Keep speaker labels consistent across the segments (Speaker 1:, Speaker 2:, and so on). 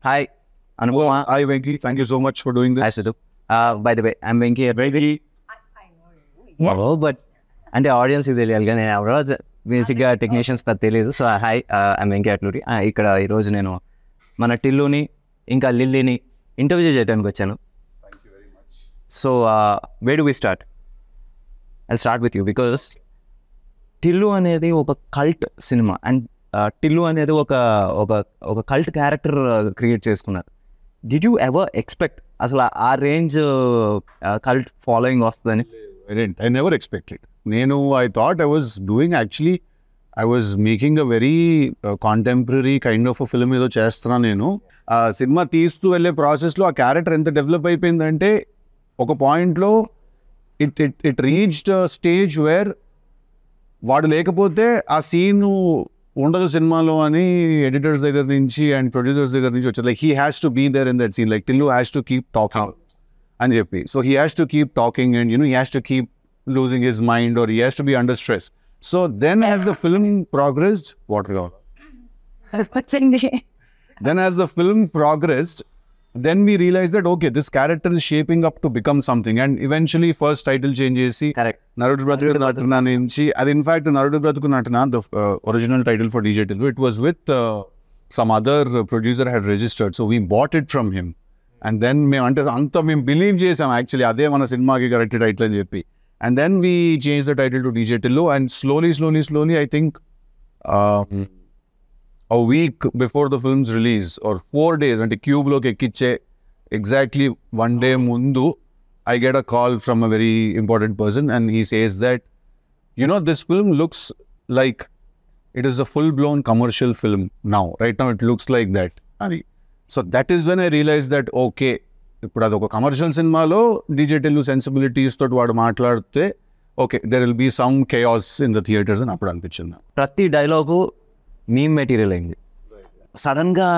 Speaker 1: Hi, Anupama.
Speaker 2: Hi, Venky. Thank you so much for doing this.
Speaker 1: Hi, Siddhu. By the way, I'm Venky Atluri. Oh, but and the audience is తెలియాలి బేసిక్గా technicians తెలియదు. So hi, I'm Venky Atluri. ఇక్కడ ఈరోజు నేను మన టిల్లుని ఇంకా లిల్లీని interview చేయడానికి వచ్చాను. So where do we start? I start with you because Tillu అనేది ఒక కల్ట్ సినిమా అండ్ టిల్లు అనేది ఒక ఒక ఒక కల్ట్ క్యారెక్టర్ క్రియేట్ చేసుకున్నారు. డిడ్ యూ ఎవర్ ఎక్స్పెక్ట్ అసలు ఆ రేంజ్ కల్ట్ ఫాలోయింగ్ వస్తుందని?
Speaker 2: I never expected. I thought I was doing actually, I was making a very contemporary kind of a film ఏదో చేస్తున్నా. నేను ఆ సినిమా తీస్తూ వెళ్ళే ప్రాసెస్లో ఆ క్యారెక్టర్ ఎంత డెవలప్ అయిపోయిందంటే ఒక పాయింట్లో ఇట్ రీచ్డ్ స్టేజ్ వేర్ వాడు లేకపోతే ఆ సీన్ ఉండదు సినిమాలో అని ఎడిటర్స్ దగ్గర నుంచి అండ్ ప్రొడ్యూసర్స్ దగ్గర నుంచి వచ్చారు. Like he has to be there in that scene, like Tillu has to keep talking అని చెప్పి. So he has to keep talking and he has to keep losing his mind or he has to be under stress. So then as the film progressed, then as the film progressed, then we realized that okay, this character is shaping up to become something, and eventually first title change chesi Narudu Bratuku Natana nunchi adi in fact Narudu Bratuku Natana the original title for DJ Tillu, it was with some other producer had registered, so we bought it from him and then me ante anta me believe chesam actually ade mana cinema ki correct title ani cheppi. And then we changed the title to DJ Tillu, and slowly, I think a week before the film's release, or 4 days, and cube lo ekkiche exactly 1 day mundu, I get a call from a very important person, and he says that, this film looks like it is a full-blown commercial film now. Right now, it looks like that. So that is when I realized that, okay, ఇప్పుడు అది ఒక commercial సినిమాలో DJ Tillu sensibilities తోటి వాడు మాట్లాడితే okay there will be some chaos in the theatres అని అప్పుడు అనిపించింది.
Speaker 1: ప్రతి డైలాగు మీమ్ మెటీరియల్ అయింది, సడన్గా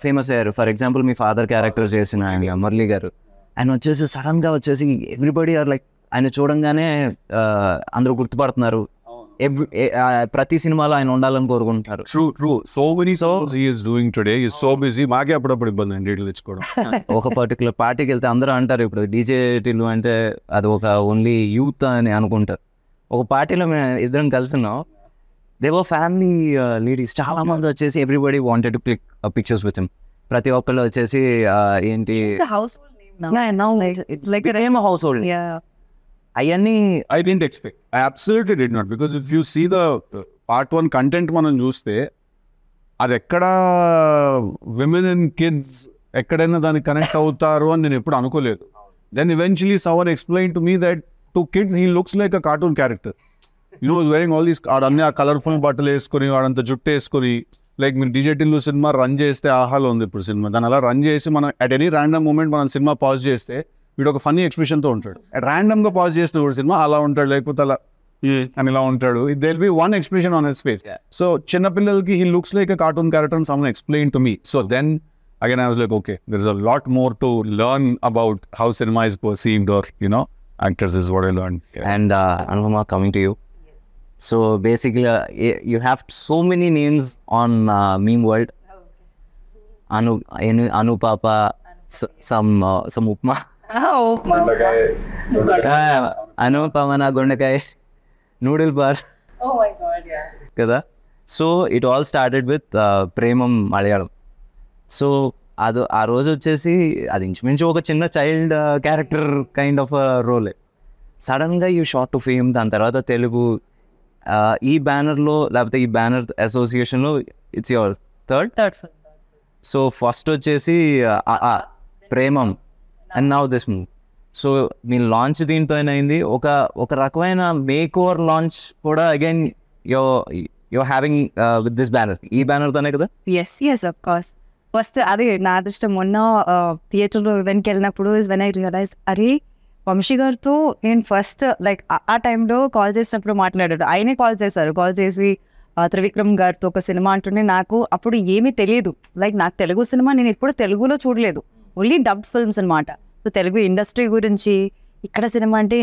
Speaker 1: ఫేమస్ అయ్యారు. For example me father character చేసిన ఆయన మురళి గారు, ఆయన వచ్చేసి సడన్గా వచ్చేసి ఎవ్రీబడి ఆర్ లైక్ ఆయన చూడంగానే అందరూ గుర్తుపడుతున్నారు. ప్రతి సినిమాలో ఆయన ఉండాలని కోరుకుంటారు.
Speaker 2: True so many songs he is doing today, he is so busy. మాకే అప్పుడప్పుడు ఇబ్బంది అండి డీటెయిల్ తెచ్చుకోవడం.
Speaker 1: ఒక పర్టికులర్ పార్టీకి వెళ్తే అందరూ అంటారు ఇప్పుడు డీజే టిల్లు అంటే అది ఒక ఓన్లీ యూత్ అని అనుకుంటారు. ఒక పార్టీలో మేము ఇద్దరం కలిసినాం, దేవర్ ఫ్యామిలీ లేడీస్ చాలా మంది వచ్చేసి everybody wanted to click pictures with him. ప్రతి ఒక్కళ్ళు వచ్చేసి ఏంటి హౌస్ హోల్డ్ అవన్నీ
Speaker 2: I didn't expect. I absolutely did not, because if you see the part 1 content మనం చూస్తే అది ఎక్కడ విమెన్ అండ్ కిడ్స్ ఎక్కడైనా దానికి కనెక్ట్ అవుతారు అని నేను ఎప్పుడు అనుకోలేదు. Then eventually someone explained to me that to kids he looks like a cartoon character. Wearing all these అన్ని ఆ కలర్ఫుల్ బట్టలు వేసుకొని వాడంతా జుట్టు వేసుకొని, లైక్ మీరు డీజే టిల్లు సినిమా రన్ చేస్తే ఆహాలో ఉంది ఇప్పుడు సినిమా, దాన్ని అలా రన్ చేసి మనం అట్ ఎనీ ర్యాండమ్ మూమెంట్ మనం సినిమా పాజ్ చేస్తే వీడు ఒక ఫన్నీ ఎక్స్ప్రెషన్తో ఉంటాడు. ర్యాండమ్గా పాజ్ చేస్తే కూడా సినిమా అలా ఉంటాడు, లేకపోతే అలా అని ఇలా ఉంటాడు. There be one expression on his face. So చిన్నపిల్లలకి he looks like a cartoon character and someone explain to me. So then again I was like okay, there is a lot more to learn about how cinema is perceived or actors is what I learn.
Speaker 1: And Anupama, coming to you. So basically you have so many names on meme world. Anu Papa, some Upma. Anupama na Gondakai noodle bar.
Speaker 3: Oh my god, yeah.
Speaker 1: Kada. So it all started with Premam Malayalam. So అది ఆ రోజు వచ్చేసి అది ఇంచుమించు ఒక చిన్న child character kind of role. సడన్గా you shot to fame. దాని తర్వాత తెలుగు ఈ బ్యానర్లో లేకపోతే ఈ బ్యానర్ అసోసియేషన్లో it's your third. So first వచ్చేసి Premam and now this move. So మీ లాంచ్ దీంతో అయింది. ఒక రకమైన మేక్ ఓవర్ లాంచ్ కూడా again you're having with this banner. ఈ బ్యానర్తోనే కదా?
Speaker 3: Yes of course. ఫస్ట్ అదే నా అదృష్టం. మొన్న థియేటర్లో ఈవెంట్కి వెళ్ళినప్పుడు ఇస్ వెన్ ఐ రియలైజ్ అరే వంశీ గారితో నేను ఫస్ట్ లైక్ ఆ టైంలో కాల్ చేసినప్పుడు మాట్లాడాడు. ఆయనే కాల్ చేశారు. కాల్ చేసి త్రివిక్రమ్ గారితో ఒక సినిమా అంటుండే నాకు అప్పుడు ఏమీ తెలియదు. లైక్ నాకు తెలుగు సినిమా నేను ఎప్పుడు తెలుగులో చూడలేదు, ఓన్లీ డబ్డ్ ఫిల్మ్స్ అనమాట. సో తెలుగు ఇండస్ట్రీ గురించి ఇక్కడ సినిమా అంటే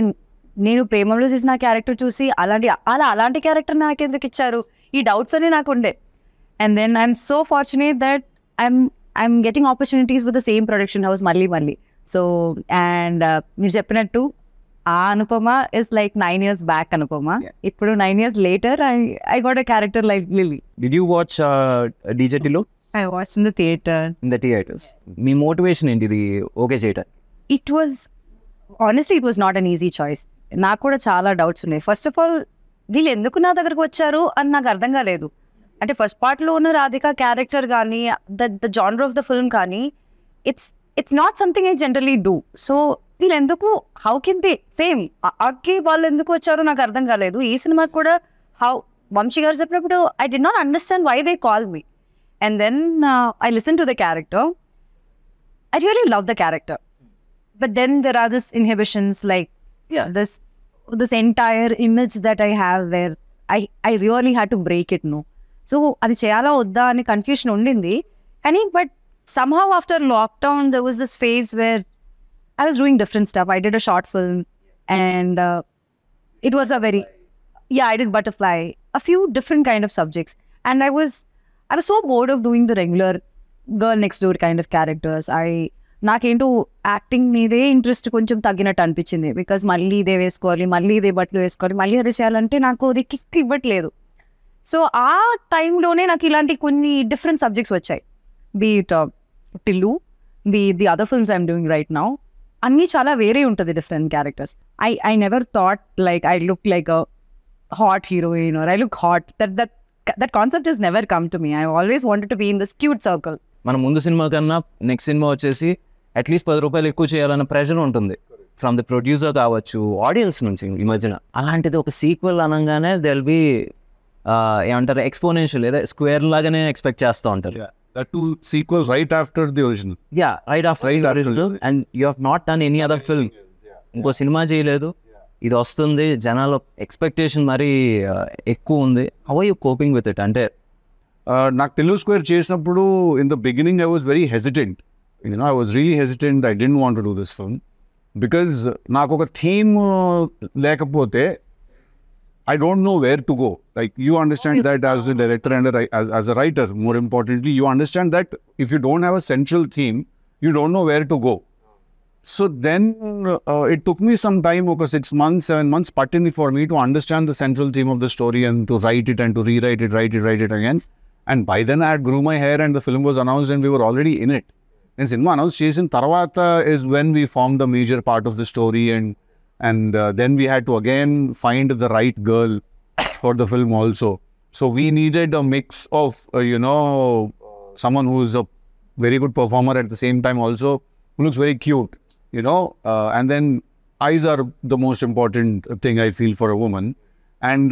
Speaker 3: నేను ప్రేమలో చేసిన క్యారెక్టర్ చూసి అలాంటి క్యారెక్టర్ నాకెందుకు ఇచ్చారు ఈ డౌట్స్ అనే నాకు ఉండే. And then I'm so fortunate that I'm I'm getting opportunities with the same production house Malli. So and మీరు చెప్పినట్టు Anupama is like 9 years back Anupama. Ippudu 9 years later I got a character like Lily.
Speaker 1: Did you watch DJ Tillu?
Speaker 3: I watched in the theater.
Speaker 1: In the theaters. Me motivation ఏంటి ఇది okay చేయటం?
Speaker 3: It was honestly it was not an easy choice. నాకు కూడా చాలా doubts ఉన్నాయి. First of all వీళ్ళు ఎందుకు నా దగ్గరకు వచ్చారు అని నాకు అర్థం కాలేదు. అంటే ఫస్ట్ పార్ట్లో ఉన్న రాధిక క్యారెక్టర్ కానీ the genre of the film కానీ it's not something I generally do. So వీళ్ళు ఎందుకు హౌ కెన్ దే సేమ్ అక్కి వాళ్ళు ఎందుకు వచ్చారో నాకు అర్థం కాలేదు. ఈ సినిమాకి కూడా వంశీ గారు చెప్పినప్పుడు I did not understand why they call me. And then I listen to the character. I really love the character. But then there are these inhibitions like this entire image that I have where I really had to break it, no. So అది చేయాలా వద్దా అని confusion ఉండింది. కానీ but somehow after lockdown there was this phase where I was doing different stuff. I did a short film and it was a very I did Butterfly, a few different kind of subjects, and I was so bored of doing the regular girl next door kind of characters. నాకేంటో acting మీదే interest కొంచెం తగ్గినట్టు అనిపించింది. Because మళ్ళీ ఇదే వేసుకోవాలి, మళ్ళీ ఇదే బట్టలు వేసుకోవాలి, మళ్ళీ అదే చేయాలంటే నాకు అది కిక్ ఇవ్వట్లేదు. సో ఆ టైంలోనే నాకు ఇలాంటి కొన్ని డిఫరెంట్ సబ్జెక్ట్స్ వచ్చాయి. Be it Tillu, be the other films I'm doing right now. అన్నీ చాలా వేరే ఉంటుంది different characters. I never thought like I look like a hot heroine or I look hot. That concept is never come to me. I always wanted to be in this cute circle.
Speaker 1: మన ముందు cinema కన్నా next cinema వచ్చేసి at least 10 రూపాయలు ఎక్కువ చేయాలన్న pressure ఉంటుంది from the producer కావచ్చు, audience నుంచి ఈ మధ్యన. అలాంటిది ఒక సీక్వెల్ అనగానే దెల్ బి ఏమంటారు ఎక్స్పోనెన్షియల్ లేదా స్క్వేర్ లాగానే ఎక్స్పెక్ట్ చేస్తూ ఉంటారు.
Speaker 2: That too sequel right after the original.
Speaker 1: Yeah, right after the original. And you have not done any other film. ఇంకో సినిమా చేయలేదు, ఇది వస్తుంది, జనాల ఎక్స్పెక్టేషన్ మరీ ఎక్కువ ఉంది. How are you coping with it? అంటే
Speaker 2: నాకు TilluSquare చేసినప్పుడు in the beginning I was very hesitant. I was really hesitant. I didn't want to do this film because నాకు ఒక థీమ్ లేకపోతే I don't know where to go. Like, you understand that as a director and as a writer, more importantly, you understand that if you don't have a central theme, you don't know where to go. So then it took me some time, okay, 6 months, 7 months, pattini for me to understand the central theme of the story and to write it and to rewrite it, write it again. And by then I had grew my hair and the film was announced and we were already in it. And cinema announced చేసిన తర్వాత is when we formed the major part of the story, and then we had to again find the right girl for the film also. So we needed a mix of, someone who's a very good performer at the same time also, who looks very cute, and then eyes are the most important thing I feel for a woman. And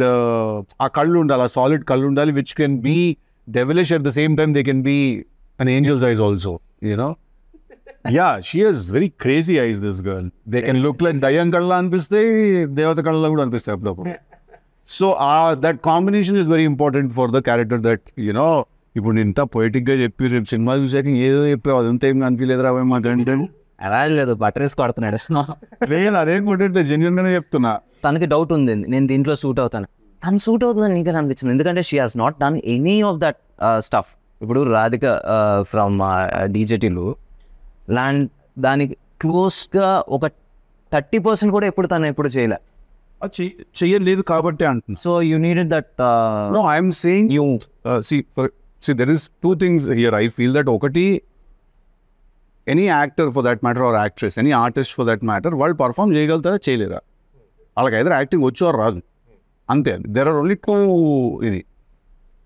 Speaker 2: a kallu undali, a solid kallu undali, which can be devilish at the same time, they can be an angel's eyes also, Yeah, she has very crazy eyes, this girl. They can look like Dayan Kalla anpiste, Devata Kalla kuda anpiste appudu. So that combination is very important for the character that, ఇప్పుడు ఇంత పొయిటిక్గా చెప్పి రేపు cinema చూసాక ఏదో చెప్పావు అదంతా ఏం కనిపించలేదురా మాకంటే.
Speaker 1: అలా లేదు, బటర్ వేసి కొడుతున్నాడు.
Speaker 2: లేదు, అదేం కొట్టే జెన్యున్గానే చెప్తున్నా.
Speaker 1: తనకి డౌట్ ఉంది, నేను దీంట్లో సూట్ అవుతాను. తను సూట్ అవుతుందని నీకే అనిపించింది, ఎందుకంటే she has not done any of that stuff. ఇప్పుడు రాధిక ఫ్రమ్ డీజేటీలు దానికి క్లోజ్గా ఒక 30% కూడా తను చేయలే.
Speaker 2: చెయ్యలేదు కాబట్టి అంటున్నా.
Speaker 1: So you needed that.
Speaker 2: No, I'm saying you see there is two things here. I feel that ఒకటి, any actor for that matter or actress, any artist for that matter, వాళ్ళు పర్ఫామ్ చేయగలుగుతారా చేయలేరా? వాళ్ళకి either యాక్టింగ్ వచ్చు or రాదు, అంతే. There are only two. ఇది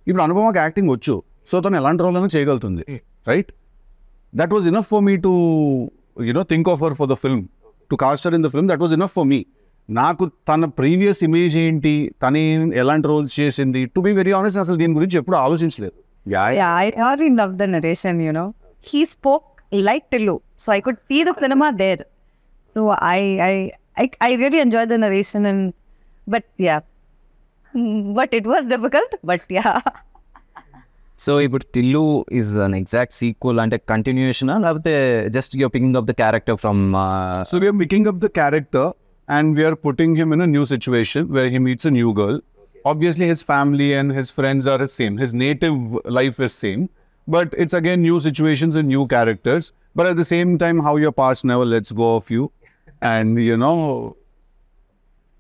Speaker 2: ఇప్పుడు అనుపమకి యాక్టింగ్ వచ్చు, సో తను ఎలాంటి రోల్ అయినా చేయగలుగుతుంది, right? That was enough for me to, think of her for the film, to cast her in the film. That was enough for me. నాకు తన previous image ఏంటి, తను ఎలాంటి రోల్స్ చేసింది, టు బి వెరీ ఆనెస్ట్ అసలు దీని గురించి ఎప్పుడు ఆలోచించలేదు.
Speaker 3: I really love the narration, He spoke like Tillu, so I could see the cinema there. So I really enjoyed the narration, but it was difficult, but yeah.
Speaker 1: So ఇప్పుడు Tillu is an exact sequel, అంటే కంటిన్యూయేషనా లేకపోతే just you're picking up the character from?
Speaker 2: So we are picking up the character and we are putting him in a new situation where he meets a new girl. Obviously his family and his friends are the same, his native life is same, but it's again new situations and new characters. But at the same time, how your past never lets go of you. And you know,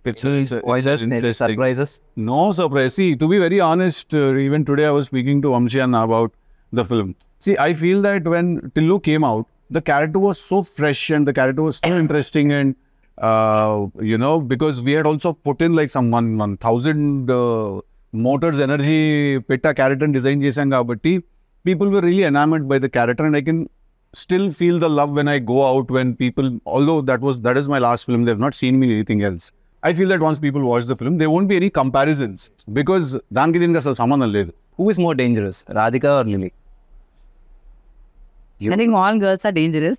Speaker 2: it's interesting.
Speaker 1: Surprises?
Speaker 2: No surprise. See, to be very honest, even today I was speaking to Vamshi Anna about the film. See, I feel that when Tillu came out, the character was so fresh and the character was so interesting, and you know, because we had also put in like some 1,000 motors energy petta character design chesam kabatti people were really enamored by the character, and I can still feel the love when I go out, when people, although that is my last film, they've not seen me anything else. I feel that once people watch the film, there won't be any comparisons because daniki diniki asalu sambandham ledhu.
Speaker 1: Who is more dangerous, Radhika or Lily?
Speaker 3: I think all girls are dangerous.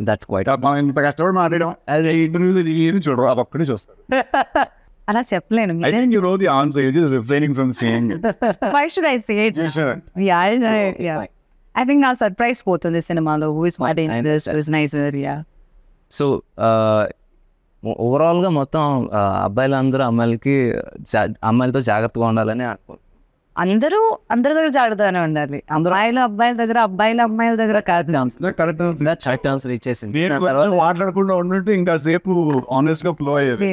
Speaker 1: That's quite.
Speaker 2: మనం ఇంత కష్టపడి మాట్లాడడం అదే ఇంటర్వ్యూలో ఏమి చూడరు, అది ఒక్కడే చూస్తారు.
Speaker 3: అలా చెప్పలేను.
Speaker 2: I think you know the answer, you're just refraining from saying it.
Speaker 3: Why should I say it?
Speaker 2: Sure.
Speaker 3: Yeah. I think our surprise పోతుంది సినిమాలో. Who is more dangerous, who is nicer, yeah.
Speaker 1: So ఓవరాల్గా మొత్తం అబ్బాయిలందరూ అమ్మాయిలతో జాగ్రత్తగా ఉండాలని అనుకుంటున్నాను.
Speaker 3: అందరి దగ్గర జాగ్రత్తగానే ఉండాలి. అబ్బాయిల దగ్గర అమ్మాయిల దగ్గర కాదు.
Speaker 1: కరెక్ట్ ఆన్సర్ ఇచ్చేసింది.
Speaker 2: మాట్లాడకుండా ఉన్నట్టు ఇంకా సేపు ఆనెస్ట్ గా ఫ్లో అయ్యేది.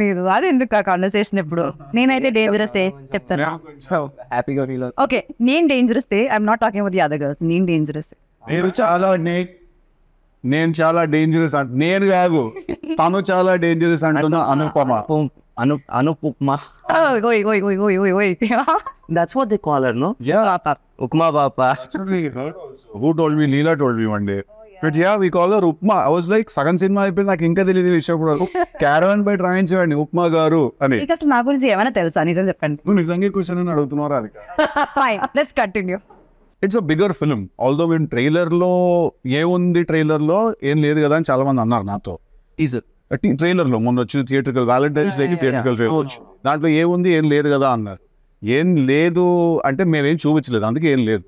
Speaker 3: లేదు అది ఎందుకు ఆ కాన్వర్సేషన్ ఇప్పుడు. నేనైతే డేంజరస్ చెప్తాను.
Speaker 1: హ్యాపీగా ఫీల్.
Speaker 3: ఓకే, నేను dangerous I'm not talking about the other girls. నేను డేంజరస్.
Speaker 2: నేను చాలా డేంజరస్ నేను కాదు, తను చాలా డేంజరస్ అంటున్నా. Anupama.
Speaker 1: Anupama. That's what they call her, no?
Speaker 2: Yeah.
Speaker 1: Upma Papa.
Speaker 2: Actually heard also. Who told me? Leela told me one day. But yeah, we call her Upma. I was like, సగం cinema అయిపోయింది నాకు ఇంకా తెలియదు విషయం కూడా. Caravan by train చేయండి ఉప్మా గారు అని.
Speaker 3: అసలు నా గురించి ఏమైనా తెలుసా? నిజం చెప్పండి.
Speaker 2: నువ్వు నిజంగా క్వశ్చన్ అని అడుగుతున్నారా? అది
Speaker 3: fine, let's continue.
Speaker 2: It's a bigger film. Although మేము ట్రైలర్లో ఏముంది, ట్రైలర్లో ఏం లేదు కదా అని చాలా మంది అన్నారు నాతో. ట్రైలర్లో మొన్న వచ్చిన థియేట్రికల్ వ్యాలంటైన్స్ డేకి థియేట్రికల్ ట్రైలర్, దాంట్లో ఏముంది ఏం లేదు కదా అన్నారు. ఏం లేదు అంటే మేమేం చూపించలేదు, అందుకే ఏం లేదు.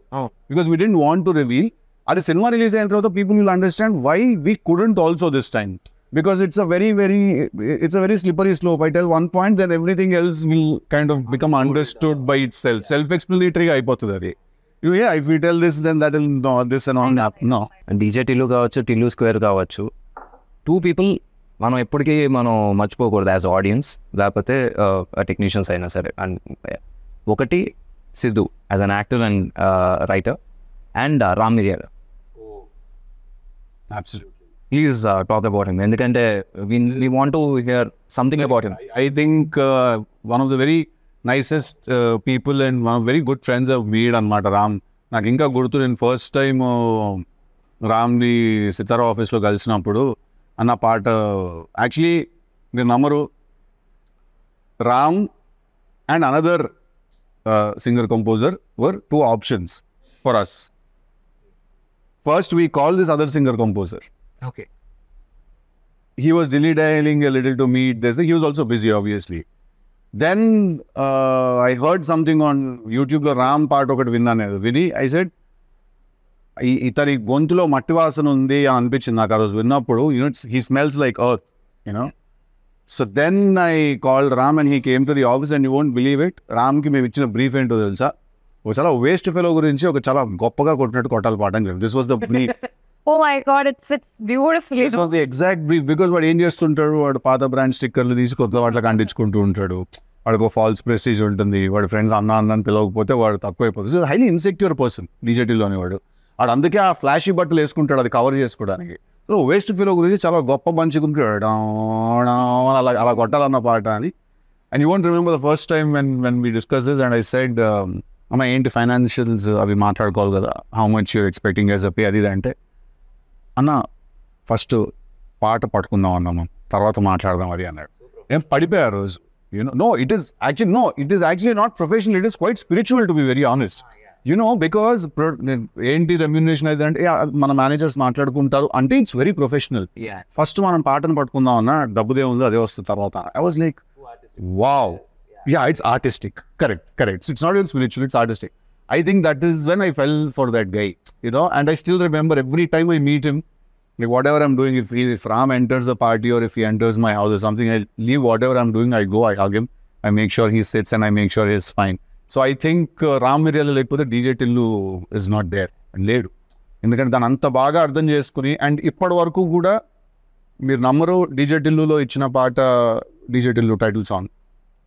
Speaker 2: Because we didn't want to reveal. అది సినిమా రిలీజ్ అయిన తర్వాత people will understand why we couldn't also this time. Because it's a very slippery slope. I tell one point, then everything else will kind of become understood by itself. Self-explanatory అయిపోతుంది అది. Yeah, if we tell this, then that will no this and all. No.
Speaker 1: DJ Tillu కావచ్చు, TilluSquare కావచ్చు, 2 people మనం ఎప్పటికీ మనం మర్చిపోకూడదు as audience, లేకపోతే technicians అయినా సరే. అండ్ ఒకటి Siddhu as an actor and writer, and Ram మిరియాల.
Speaker 2: Absolutely.
Speaker 1: Please talk about him. ఎందుకంటే we want to hear something about him.
Speaker 2: I think one of the very nicest people and one of very good friends I've made అనమాట రామ్. నాకు ఇంకా గుర్తు, నేను first time రామ్ని సితారా ఆఫీస్లో కలిసినప్పుడు అన్న పాట, యాక్చువల్లీ మీరు నమ్మరు, Ram and another singer composer were 2 options for us. First we called this other singer composer.
Speaker 1: Okay.
Speaker 2: He was dilly-dallying a little to meet this. He was also busy, obviously. Then I heard something on YouTube lo Ram part okati vinnane. Vini, I said, itari gontulo matti vasana undi ani anpichindi naaku aa roju vinnappudu. You know, he smells like earth, you know. So then I called Ram and he came to the office, and you won't believe it. Ram ki మేము ఇచ్చిన brief ఏంటో తెలుసా? ఒక చాలా waste fellow గురించి ఒక చాలా గొప్పగా కొట్టినట్టు కొట్టాలి పాఠం. This was the brief.
Speaker 3: Oh my God, it fits beautifully.
Speaker 2: This was the exact brief, because వాడు ఏం చేస్తుంటాడు, వాడు పాత బ్రాండ్ స్టిక్కర్లు తీసి కొత్త వాటికి అంటించుకుంటూ ఉంటాడు. వాడికి ఒక ఫాల్స్ ప్రెస్టీజ్ ఉంటుంది. వాడి ఫ్రెండ్స్ అన్న అని పిలవకపోతే వాడు తక్కువైపోతుంది. హైలీ ఇన్సెక్యూర్ పర్సన్ డీజేటీలోని వాడు. అందుకే ఆ ఫ్లాషీ బట్టలు వేసుకుంటాడు అది కవర్ చేసుకోవడానికి. సో వేస్ట్ ఫీలో గురించి చాలా గొప్ప పంచుకుంటాడు, అలా కొట్టాలన్న పాట అని. And you want remember the first time when we discuss this, and I said, అమ్మ ఏంటి ఫైనాన్షియల్స్ అవి మాట్లాడుకోవాలి కదా, how much you're expecting as a pay అది అంటే, అన్న ఫస్ట్ పాట పట్టుకుందాం అన్నాము, తర్వాత మాట్లాడదాం అది అన్నాడు. ఏం పడిపోయా ఆ రోజు. No, it is actually not professional, it is quite spiritual, to be very honest. You know, because ఏంటి రెమ్యూనరేషన్ అయితే అంటే మన మేనేజర్స్ మాట్లాడుకుంటారు అంటే ఇట్స్ వెరీ ప్రొఫెషనల్. ఫస్ట్ మనం పాటను పట్టుకుందాం అన్న, డబ్బుదే ఉందో అదే వస్తుంది తర్వాత. I was like, wow, yeah, it's artistic. Correct. So it's not even spiritual, it's artistic. I think that is when I fell for that guy, you know. And I still remember every time I meet him, like whatever I'm doing, if Ram enters a party or if he enters my house or something, I leave whatever I'm doing, I go, I hug him, I make sure he sits and I make sure he's fine. So I think Ram Miryala లేకపోతే DJ Tillu is not there లేడు. ఎందుకంటే దాన్ని అంత బాగా అర్థం చేసుకుని, and ఇప్పటి వరకు కూడా మీరు నమ్మరు, డీజే టిల్లులో ఇచ్చిన పాట DJ Tillu title song,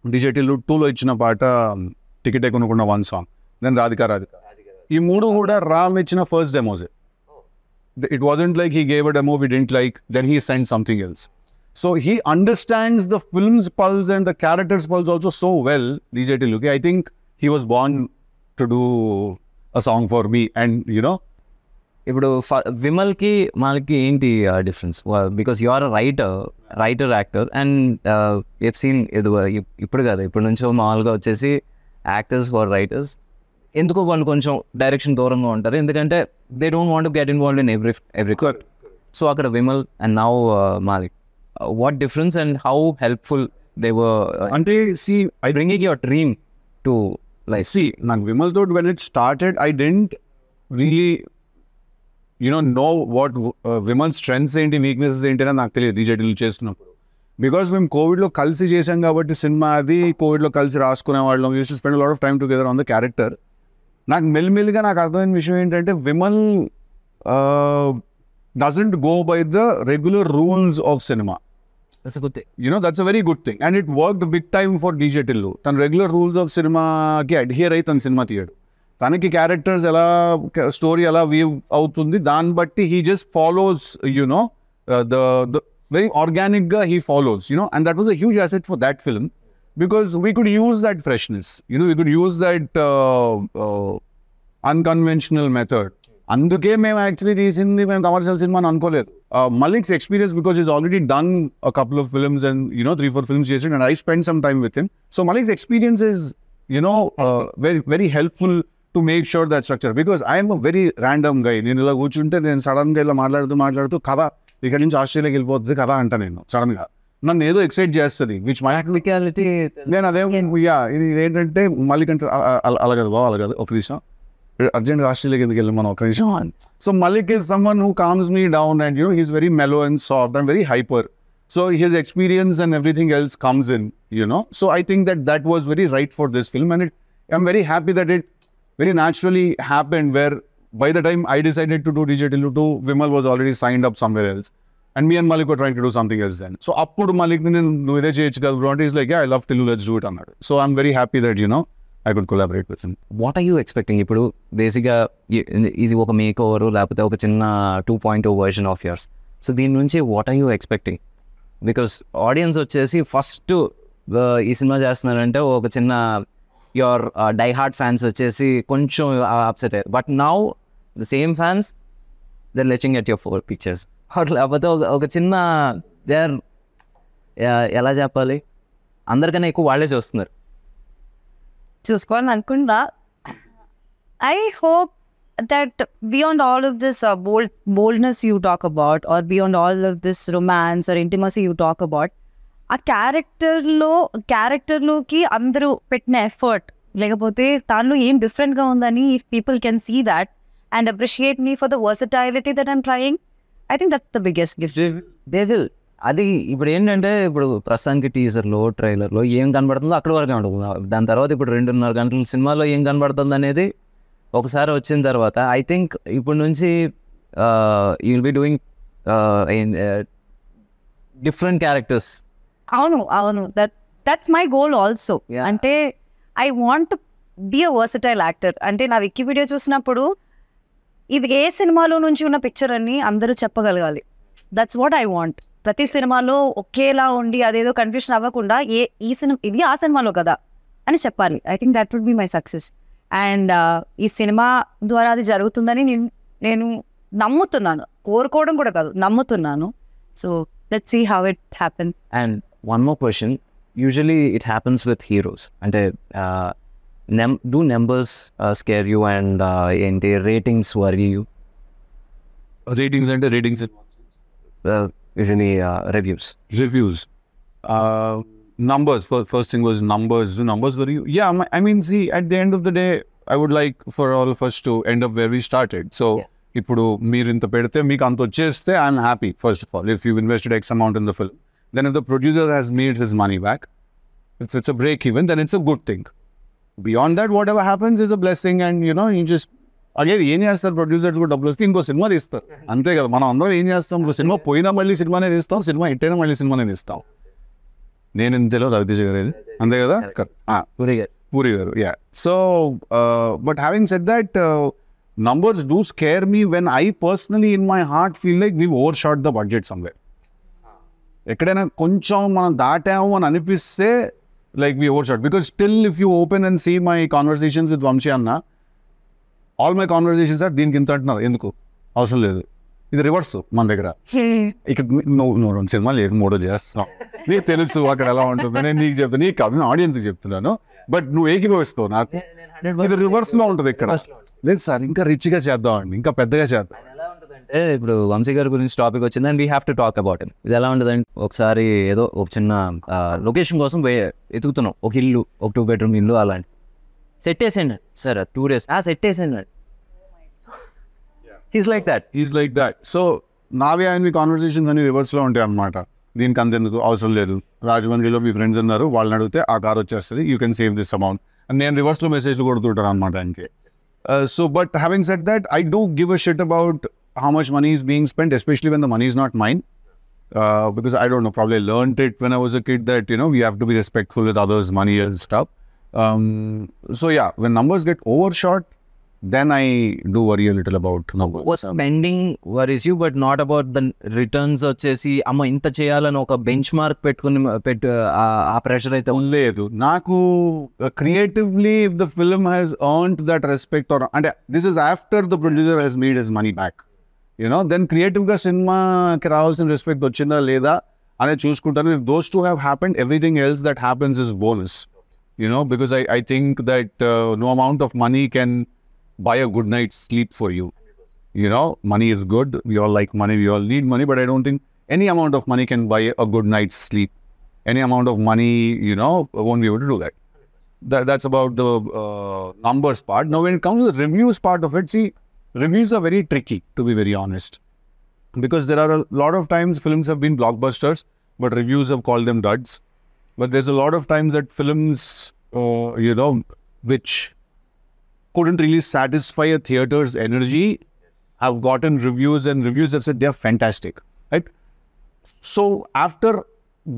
Speaker 2: DJ Tillu 2లో ఇచ్చిన పాట టికెట్ కొనుక్కున్న 1 సాంగ్, దెన్ రాధిక. ఈ 3 కూడా రామ్ ఇచ్చిన first డెమోసే. It wasn't like he gave a demo we didn't like, then he sent something else. So he understands the film's pulse and the character's pulse also so well, DJ Tillu. I think he was born to do a song for me. And you know,
Speaker 1: ఇప్పుడు విమల్కి మనకి ఏంటి difference? Because you are writer actor and F scene ఇప్పుడు కాదు, ఇప్పటి నుంచో మామూలుగా వచ్చేసి యాక్టర్స్ ఫర్ రైటర్స్ ఎందుకో వాళ్ళు కొంచెం డైరెక్షన్ దూరంగా ఉంటారు, ఎందుకంటే they don't want to get involved in every so అక్కడ Vimal and now Malik, what difference and how helpful they were
Speaker 2: అంటే see I
Speaker 1: bringing your dream to life?
Speaker 2: see నాకు విమల్ తో when it started I didn't really know what Vimal strengths ఏంటి, weaknesses ఏంటి అని నాకు తెలియదు DJ Tillu చేస్తున్నప్పుడు. బికాస్ మేము కోవిడ్లో కలిసి చేసాం కాబట్టి సినిమా అది, కోవిడ్లో కలిసి రాసుకునే వాళ్ళం, use to spend lot of time together on the character. నాకు మెల్లిమెల్లిగా నాకు అర్థమైన విషయం ఏంటంటే Vimal doesn't go by the regular rules of cinema.
Speaker 1: That's a good thing.
Speaker 2: That's a very good thing. And it worked big time for DJ Tillu. తన regular rules of సినిమాకి adhere అయి తన సినిమా తీయడు. తనకి క్యారెక్టర్స్ ఎలా, story ఎలా weave అవుతుంది దాన్ని బట్టి he just follows, the very organic గా he follows, and that was a huge asset for that film. Because we could use that freshness, we could use that unconventional method. అందుకే మేము actually తీసింది మేము commercial cinema అని అనుకోలేదు. Malik's experience, because he's already done a couple of films and 3-4 films చేసాడు, and I spent some time with him. So Malik's experience is very very helpful to make sure that structure, because I am a very random guy. నేను ఇలా కూర్చుంటే నేను సడన్గా ఇలా మాట్లాడుతూ కథ ఇక్కడ నుంచి ఆస్ట్రేలియాకి వెళ్ళిపోతుంది కథ అంట, నేను సడన్గా నన్ను ఏదో ఎక్సైట్ చేస్తుంది, విచ్ మై
Speaker 1: టెక్నికాలిటీ.
Speaker 2: నేను అదే ఇది ఏంటంటే మలిక్ అంటే అలా కదా బావ, అలా కదా, ఒక నిమిషం అర్జెంట్గా ఆస్ట్రేలియాకి ఎందుకు వెళ్ళి మనం ఒక నిమిషం. So Malik is someone who calms me down and he's very mellow and soft and very hyper. So his experience and everything else comes in, So I think that was very right for this film, and I'm very happy that it very naturally happened, where by the time I decided to do DJ Tillu 2, Vimal was already signed up somewhere else. And me and Malik were trying to do something else then. So appudu Malik nu ide cheyochu kada bro ante, he's like, yeah, I love Tillu, let's do it annadu. So I'm very happy that I could collaborate with him.
Speaker 1: What are you expecting? ఇప్పుడు బేసిక్గా ఇది ఒక make over లేకపోతే ఒక చిన్న 2.0 version of yours. So దీని నుంచి what are you expecting? Because audience వచ్చేసి ఫస్ట్ ఈ సినిమా చేస్తున్నారంటే ఒక చిన్న యువర్ డై హార్డ్ ఫ్యాన్స్ వచ్చేసి కొంచెం అప్సెట్ అయ్యారు. But now the same fans they latching at your 4 pictures. లేకపోతే ఒక చిన్న దే ఆర్ ఎలా చెప్పాలి, అందరికన్నా ఎక్కువ వాళ్ళే చూస్తున్నారు.
Speaker 3: చూసుకోవాలని అనుకుంటా. I hope that beyond all of this boldness you talk about, or beyond all of this romance or intimacy you talk about, ఆ క్యారెక్టర్లోకి అందరూ పెట్టిన ఎఫర్ట్, లేకపోతే దానిలో ఏం డిఫరెంట్గా ఉందని if people can see that and appreciate me for the versatility that I'm trying, I think that's the biggest gift.
Speaker 1: They will. అది ఇప్పుడు ఏంటంటే ఇప్పుడు ప్రస్తుతానికి టీజర్లో ట్రైలర్లో ఏం కనబడుతుందో అక్కడ వరకే ఉంటుంది. దాని తర్వాత ఇప్పుడు 2.5 గంటల సినిమాలో ఏం కనబడుతుంది అనేది ఒకసారి వచ్చిన తర్వాత ఐ థింక్ ఇప్పుడు నుంచి you will be doing different characters.
Speaker 3: అవును దట్స్ మై గోల్ ఆల్సో. అంటే I want to be a versatile actor. అంటే నా వికీపీడియా చూసినప్పుడు ఇది ఏ సినిమాలో నుంచి ఉన్న పిక్చర్ అని అందరూ చెప్పగలగాలి. That's what I want. ప్రతి సినిమాలో ఒకేలా ఉండి అదేదో కన్ఫ్యూషన్ అవ్వకుండా ఈ సినిమా ఇది ఆ సినిమాలో కదా అని చెప్పాలి. I think that would be my success. And ఈ సినిమా ద్వారా అది జరుగుతుందని నేను నమ్ముతున్నాను, కోరుకోవడం కూడా కాదు, నమ్ముతున్నాను. So let's see how it happens.
Speaker 1: And one more question, usually it happens with heroes. అంటే do numbers scare you and ఏంటి రేటింగ్స్ వరీ యూ?
Speaker 2: రేటింగ్స్ అంటే ratings
Speaker 1: usually reviews.
Speaker 2: Numbers, first thing was numbers were you? Yeah, I mean, see, at the end of the day, I would like for all of us to end up where we started. So ఇప్పుడు మీరు ఇంత పెడితే మీకు అంత వచ్చేస్తే I'm happy. First of all, if you invested X amount in the film, then if the producer has made his money back, if it's a break even, then it's a good thing. Beyond that, whatever happens is a blessing, and you just again ఏం చేస్తారు producers కూడా డబ్బులు వస్తే ఇంకో cinema తీస్తారు అంతే కదా. మనం అందరం ఏం చేస్తాం, సినిమా పోయినా మళ్ళీ సినిమానే తీస్తాం, సినిమా హిట్ అయినా మళ్ళీ సినిమానే తీస్తాం. నేను ఇంతలో రవితేజ గారు అంతే కదా, పూరి గారు. Yeah. So but having said that, numbers do scare me when I personally in my heart feel like we've overshot the budget somewhere. ఎక్కడైనా కొంచెం మనం దాటాము అని అనిపిస్తే like we overshot, because still if you open and see my conversations with Vamshi Anna, all my conversations are దీనికి ఇంత అంటున్నారు, ఎందుకు అవసరం లేదు, ఇది రివర్స్ మన దగ్గర. ఇక్కడ నువ్వు సినిమా లేదు మూడో చేస్తున్నావు, నీకు తెలుసు అక్కడ ఎలా ఉంటుంది, నేను నీకు చెప్తాను, నీకు కాదు నేను ఆడియన్స్కి చెప్తున్నాను, బట్ నువ్వు ఏకీభవిస్తావు నాకు, ఇది రివర్స్ లో ఉంటుంది ఇక్కడ. లేదు సార్ ఇంకా రిచ్గా చేద్దాం అండి, ఇంకా పెద్దగా చేద్దాం.
Speaker 1: ఎలా ఉంటుందంటే ఇప్పుడు వంశీ గారి గురించి టాపిక్ వచ్చింది and we have to talk about it. ఇది ఎలా ఉంటుందంటే ఒకసారి ఏదో ఒక చిన్న లొకేషన్ కోసం ఎతుకుతున్నాం, ఒక ఇల్లు, ఒక 2 bedroom ఇల్లు, అలాంటి సెట్ వేసేయండి సార్ 2 days సెట్ వేసేయండి. He's like that. సో నావి ఆయన కాన్వర్సేషన్స్ అన్ని రివర్స్లో ఉంటాయి అన్నమాట. దీనికి అంతెందుకు అవసరం లేదు, రాజమండ్రిలో మీ ఫ్రెండ్స్ ఉన్నారు, వాళ్ళని అడిగితే ఆ కార్ వచ్చేస్తుంది, you can save this amount అని నేను రివర్స్లో మెసేజ్లు కొడుతుంటాను అనమాట ఆయనకి. So but having said that, I do give a shit about how much money is being spent, especially when the money is not mine, because I don't know, probably I learned it when I was a kid that we have to be respectful with others' money and stuff. So yeah, when numbers get overshot, then I do worry a little about numbers. What spending worries you, but not about the returns. వచ్చేసి అమ్మ ఇంత చేయాలని ఒక bench mark పెట్టుకుని ఆ pressure అయితే
Speaker 2: లేదు నాకు. Creatively, if the film has earned that respect, or and this is after the producer has made his money back, then creative గా సినిమాకి రావాల్సిన రెస్పెక్ట్ వచ్చిందా లేదా అనేది చూసుకుంటాను. If those two have happened, everything else that happens is bonus, because I think that no amount of money can buy a good night's sleep for you. Money is good, we all like money, we all need money, but I don't think any amount of money can buy a good night's sleep. Any amount of money, won't be able to do that. That's about the numbers part. Now when it comes to the reviews part of it, see, reviews are very tricky, to be very honest, because there are a lot of times films have been blockbusters, but reviews have called them duds. But there's a lot of times that films, which couldn't really satisfy a theatre's energy have gotten reviews, and reviews have said they are fantastic, right? So after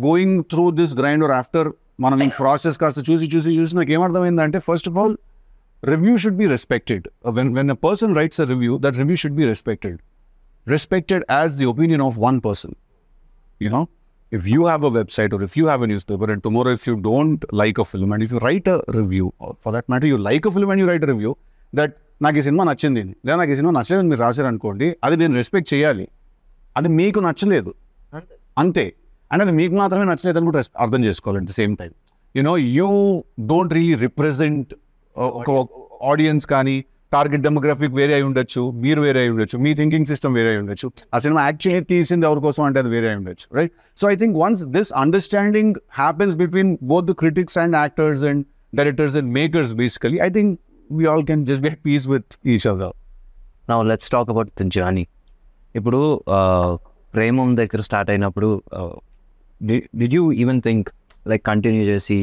Speaker 2: going through this grind, or after మనం ఈ process కాస్త చూసి నాకు ఏమర్థమైందంటే, first of all review should be respected. When a person writes a review, that review should be respected as the opinion of one person. If you have a website, or if you have a newspaper, and tomorrow if you don't like a film and if you write a review, or for that matter you like a film and you write a review that నాకు ఈ cinema నచ్చింది లేదా నాకు ఈ cinema నచ్చలేదు మీరు రాశారు అనుకోండి, అది నేను రెస్పెక్ట్ చేయాలి. అది మీకు నచ్చలేదు అంతే, అండ్ అది మీకు మాత్రమే నచ్చలేదు అని కూడా అర్థం చేసుకోవాలి. At the same time you don't really represent ఒక ఆడియన్స్, కానీ టార్గెట్ డెమోగ్రఫిక్ వేరే అయి ఉండొచ్చు, మీరు వేరే అయి ఉండొచ్చు, మీ థింకింగ్ సిస్టమ్ వేరే అయి ఉండొచ్చు, ఆ సినిమా యాక్చువల్లీ తీసింది ఎవరి కోసం అంటే అది వేరే అయి ఉండొచ్చు, right? So I think once this understanding happens between both the critics and actors and directors and makers, basically I think we all can just be at peace with each other.
Speaker 1: Now let's talk about the journey. ఇప్పుడు ప్రేమం దగ్గర start అయినప్పుడు did you even think like continue చేసి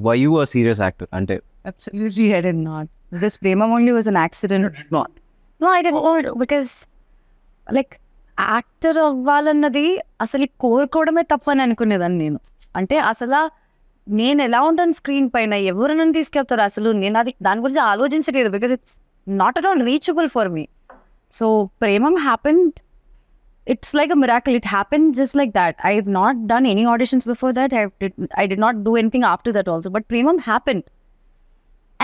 Speaker 1: were you a serious actor? అంటే
Speaker 3: Absolutely, I did not. This Premam only was an accident.
Speaker 2: Did not.
Speaker 3: No, I did not, because like actor అవ్వాలన్నది అసలు కోరుకోవడమే తప్పని అనుకునేదాన్ని నేను. అంటే అసలు నేను ఎలా ఉంటాను స్క్రీన్ పైన, ఎవరు నన్ను తీసుకెళ్తారు, అసలు నేను అది దాని గురించి ఆలోచించలేదు, because it's not at all reachable for me. So Premam happened, it's like a miracle. It happened just like that. I have not done any auditions before that. I did not do anything after that also. But Premam happened.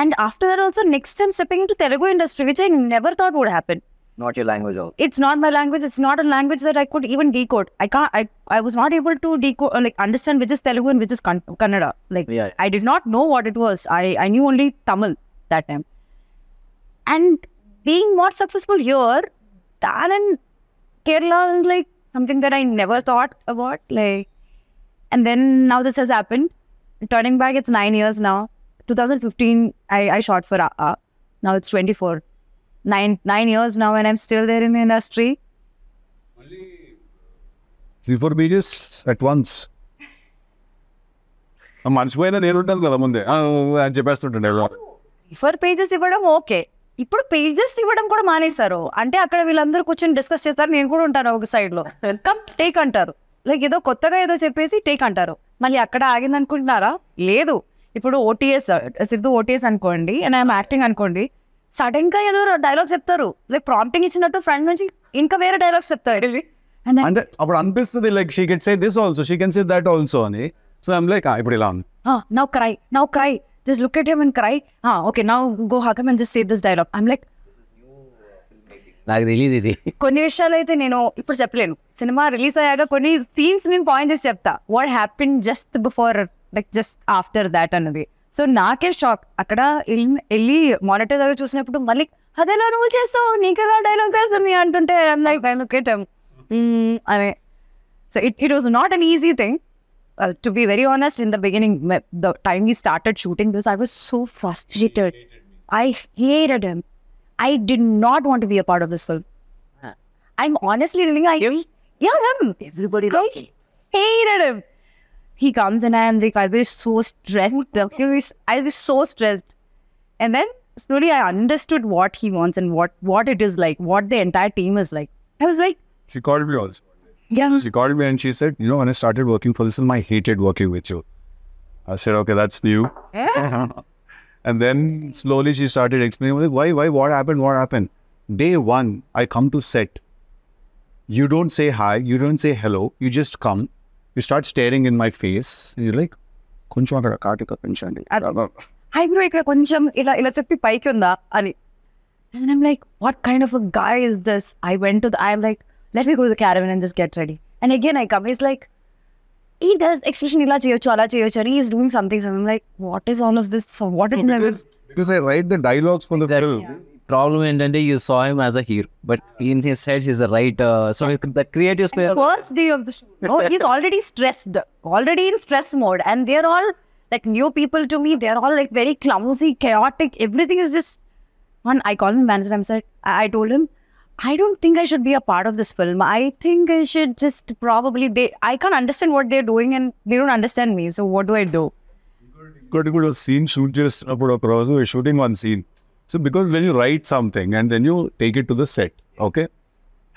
Speaker 3: And after that also, next time stepping into Telugu industry, which I never thought would happen.
Speaker 1: Not your language also.
Speaker 3: It's not my language. It's not a language that I could even decode. I was not able to decode, like understand which is Telugu and which is Kannada. Like,
Speaker 1: Yeah.
Speaker 3: I did not know what it was. I knew only Tamil that time. And being more successful here than in Kerala is like something that I never thought about. Like, and then now this has happened. Turning back, it's 9 years now. 2015, I shot for now it's 24. 9 years now, and I'm still there in the industry.
Speaker 2: Only 3-4 pages at once. మర్చిపోయినా నేను ఉంటాను కదా ముందే అని చెప్పేస్తుంటాడు.
Speaker 3: 4 pages ఇవ్వడం okay, ఇప్పుడు pages ఇవ్వడం కూడా మానేశారు. అంటే అక్కడ వీళ్ళందరూ కూర్చొని డిస్కస్ చేస్తారు, నేను కూడా ఉంటాను ఒక సైడ్ లో, కమ్ టేక్ అంటారు. లైక్ ఏదో కొత్తగా ఏదో చెప్పేసి టేక్ అంటారు. మళ్ళీ అక్కడ ఆగింది అనుకుంటున్నారా? లేదు. ఇప్పుడు ఓటీఎస్ సిద్ధు ఓటీఎస్ అనుకోండి, అండ్ ఐఎమ్ యాక్టింగ్ అనుకోండి, సడన్ గా ఏదో డైలాగ్ చెప్తారు, లైక్ ప్రాంప్టింగ్ ఇచ్చినట్టు ఫ్రంట్ నుంచి ఇంకా వేరే డైలాగ్స్ చెప్తారు.
Speaker 2: అంటే అప్పుడు అనిపిస్తుంది like she can say this also, she can say that also అని. సో ఐమ్ లైక్ ఇప్పుడు ఇలా ఉంది,
Speaker 3: now cry just look at him and cry. Okay, now go hug him and just say this dialogue. I'm like,
Speaker 1: నాకు తెలియదు ఇది.
Speaker 3: కొన్ని విషయాలు అయితే నేను ఇప్పుడు చెప్పలేను. సినిమా రిలీజ్ అయ్యాక కొన్ని సీన్స్ నేను పాయింట్ చేసి చెప్తా, what happen just before, like just after that అన్నది. సో నాకే షాక్. అక్కడ వెళ్ళి మానిటర్ దగ్గర చూసినప్పుడు మళ్ళీ అదేలా నువ్వు చేస్తావు, నీకేదా డైలాగ్ వేస్తుంది అంటుంటే లైక్ look at him అనే. So it was not an easy thing. To be very honest, in the beginning, the time we started shooting this, I was so frustrated. I hated him. I did not want to be a part of this film. I'm honestly telling you, him.
Speaker 1: Everybody loves him.
Speaker 3: Hated him. He comes and I am like, I was so stressed. I was so stressed. And then slowly I understood what he wants and what it is like, what the entire team is like. I was like,
Speaker 2: she called me also.
Speaker 3: Yeah.
Speaker 2: She called me and she said, when I started working for this film, I hated working with you. I said, okay, that's new. And then slowly she started explaining, like, why, what happened? Day one, I come to set. You don't say hi, you don't say hello, you just come. You start staring in my face. And you're like, koncham akada katika penchandi.
Speaker 3: Eyebrow ikkada koncham ila cheppi paiki unda ani. And I'm like, what kind of a guy is this? I'm like, let me go to the caravan and just get ready. And again I come, he's like, he does expression ila cheyochu ala cheyochu, and he's doing something. I'm like, what is all of this? What is this?
Speaker 2: Because I write the dialogues for the film.
Speaker 1: Problem ఏంటంటే you saw him as a hero, but in his head he's a writer. So the creative space.
Speaker 3: First day of the shoot, he's already stressed, already in stress mode, and they're all like new people to me. They're all like very clumsy, chaotic. Everything is just one. I called him manager. I told him, I don't think I should be a part of this film. I think I should just probably, I can't understand what they're doing and they don't understand me. So what do I do?
Speaker 2: Got to go to a scene shoot just about we're shooting one scene. So because when you write something and then you take it to the set, okay?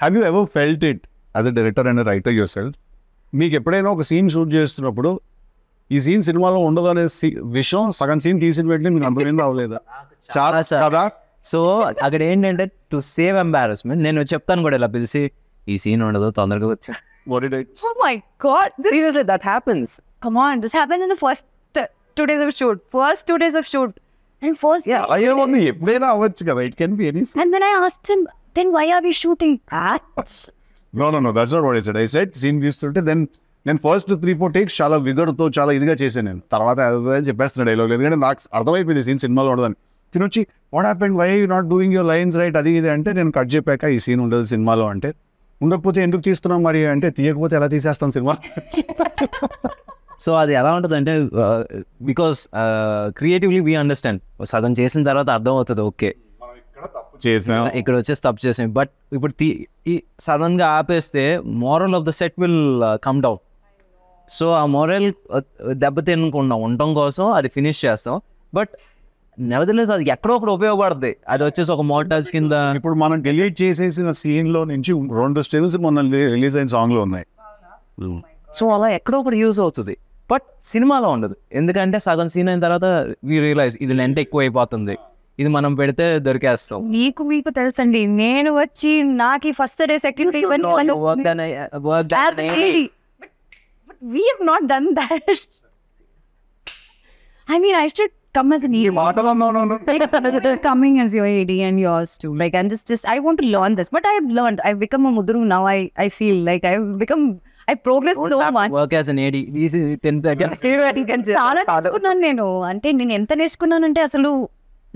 Speaker 2: Have you ever felt it as a director and a writer yourself? మీకు ఎప్పుడైనా ఒక scene shoot చేస్తున్నప్పుడు ఈ scene సినిమాలో ఉండదు అనే విషయం సగం సీన్ తీసిన వెంటనే మీకు అర్థమైంది అవ్వలేదా? చాలా కదా.
Speaker 1: సో అక్కడ ఏంటంటే టు సేవ్ ఎంబారస్మెంట్ నేను చెప్తాను కూడా ఇలా పిలిచి ఈ సీన్ ఉండదు తొందరగా వచ్చా.
Speaker 3: Oh my God.
Speaker 1: Seriously, that happens.
Speaker 3: Come on, this happened in the first 2 days of shoot. First 2 days of shoot. And first
Speaker 2: అయ్యేముంది ఎప్పుడైనా అవ్వచ్చు కదా. It can be any scene.
Speaker 3: And then I asked him, then why are we shooting?
Speaker 2: No, that's not what I said. I said scene తీస్తుంటే నేను first 3-4 takes చాలా విగర్తో చాలా ఇదిగా చేశాను. నేను తర్వాత చెప్పేస్తున్నా డైలాగ్, ఎందుకంటే నాకు అర్థమైపోయింది సీన్ సినిమాలో ఉండదని. తినొచ్చి what happened, why you not doing your lines right, అది ఇది అంటే నేను కట్ చెప్పాక ఈ సీన్ ఉండదు సినిమాలో అంటే, ఉండకపోతే ఎందుకు తీస్తున్నాం మరి అంటే, తీయకపోతే ఎలా తీసేస్తాం సినిమా.
Speaker 1: సో అది ఎలా ఉంటుంది అంటే బికాస్ క్రియేటివ్లీ వీ అండర్స్టాండ్, సగం చేసిన తర్వాత అర్థం అవుతుంది ఓకే ఇక్కడ వచ్చేసి తప్పు చేసాం. బట్ ఇప్పుడు సడన్గా ఆపేస్తే moral of the set will come down. So ఆ మోరల్ దెబ్బతినకుండా ఉండటం కోసం అది ఫినిష్ చేస్తాం. బట్ నెవర్దలెస్ అది ఎక్కడో ఒకటి ఉపయోగపడుతుంది. అది వచ్చేసి ఒక మోటార్స్ కింద.
Speaker 2: ఇప్పుడు మనం డిలీట్ చేసేసిన సీన్లో నుంచి 2 స్టిల్స్ మొన్న రిలీజ్ అయిన సాంగ్లో ఉన్నాయి.
Speaker 1: సో అలా ఎక్కడో ఒకటి యూజ్ అవుతుంది, బట్ సినిమాలో ఉండదు. ఎందుకంటే సగం సీన్ అయిన తర్వాత వీ రియలైజ్ ఇది లెంత్ ఎక్కువ అయిపోతుంది, ఇది మనం పెడితే దొరికేస్తాం.
Speaker 3: మీకు తెలుసండి, నేను వచ్చి నాకు first day second day we have not done that. I mean, I should come as an ED. No. Coming as your AD and yours too. Like, I'm just I want to learn this, but I have learned. I've become a mudru now. I feel like I progressed so much.
Speaker 1: Work as an AD.
Speaker 3: చాలా నేర్చుకున్నాను నేను. అంటే నేను ఎంత నేర్చుకున్నానంటే అసలు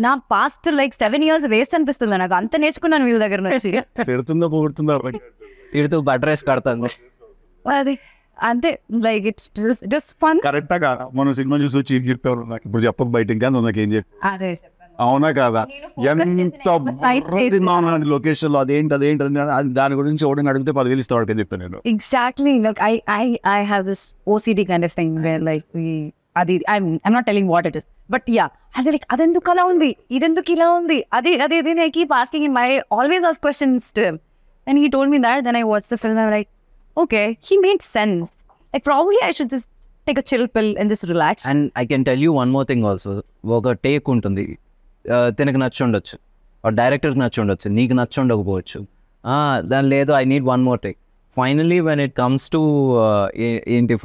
Speaker 3: నా past like 7 years waste అనిపిస్తుంది నాకు. అంత నేర్చుకున్నాను వీళ్ళ దగ్గర నుంచి.
Speaker 1: తిడుతూ బటర్ రైస్ కడుతుంది
Speaker 3: అది అంతే. Like it's fun.
Speaker 2: కరెక్టా కాదా? మనం సినిమా చూసి వచ్చి ఏం చెప్పారు నాకు ఇప్పుడు చెప్పక బయట ఇంకా నాకేం చెప్పి
Speaker 3: అదే
Speaker 2: అవునా కాదా? ఎంత లొకేషన్ లో అదేంటి దాని గురించి ఎవడని అడిగితే 10,000 ఇస్తాడు అని చెప్పాను నేను.
Speaker 3: Exactly. Like I have this OCD kind of thing where like I'm not telling what it is, but yeah, I'll be like, adenduku ala undi, idenduku ila undi, adi I keep asking him. I always ask questions to him, and he told me that. Then I watched the film. I'm like, okay, he made sense. Like probably I should just take a chill pill and just relax.
Speaker 1: And I can tell you one more thing also. ఒక take ఉంటుంది, తనకు నచ్చి ఉండొచ్చు, డైరెక్టర్కి నచ్చి ఉండొచ్చు, నీకు నచ్చి ఉండకపోవచ్చు. దాని లేదు, I need one more take. Finally when it comes to ఏంటి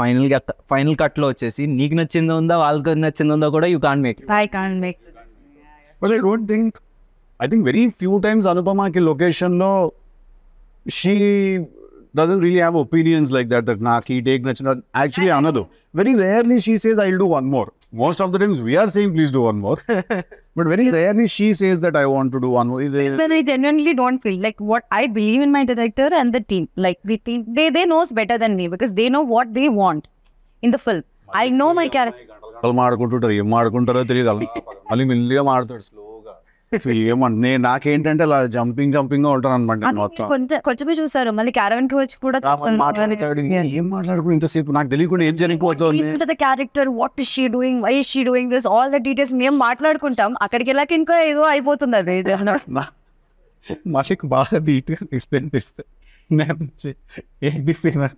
Speaker 1: ఫైనల్ కట్లో వచ్చేసి నీకు నచ్చిందో ఉందా వాళ్ళకి నచ్చిందో ఉందా కూడా you can't make.
Speaker 3: I can't make it.
Speaker 2: But I think very few times Anupamaki location lo she doesn't really have opinions like that naaki take nachina. Actually another very rarely she says I'll do one more. Most of the times we are saying please do one more. But very rarely she says that I want to do one more.
Speaker 3: When I genuinely don't feel like what I believe in my director and the team. Like the team, they knows better than me because they know what they want in the film. I know my character.
Speaker 2: వాళ్ళు మాడుకుంటుంటారు, ఏం మాడుకుంటారో తెలియదు. అలా మళ్ళీ మెల్లిగా మాడుతాడు స్లోగా. ఏమంటే నాకేంటంటే అలా జంపింగ్ గా ఉంటాను అనమాట మొత్తం.
Speaker 3: కొంచెం చూసారు మళ్ళీ క్యారవన్ కి వచ్చి కూడా
Speaker 2: ఏం మాట్లాడుకుని ఇంతసేపు నాకు తెలియకుండా ఏం జరిగిపోతుంది.
Speaker 3: The character, what is she doing, why is she doing this, all the details మేము మాట్లాడుకుంటాం. అక్కడికి వెళ్ళాక ఇంకా ఏదో అయిపోతుంది అది.
Speaker 2: మాకు బాగా డీటెయిల్ ఎక్స్ప్లెయిన్ చేస్తే ఏంటి సీన్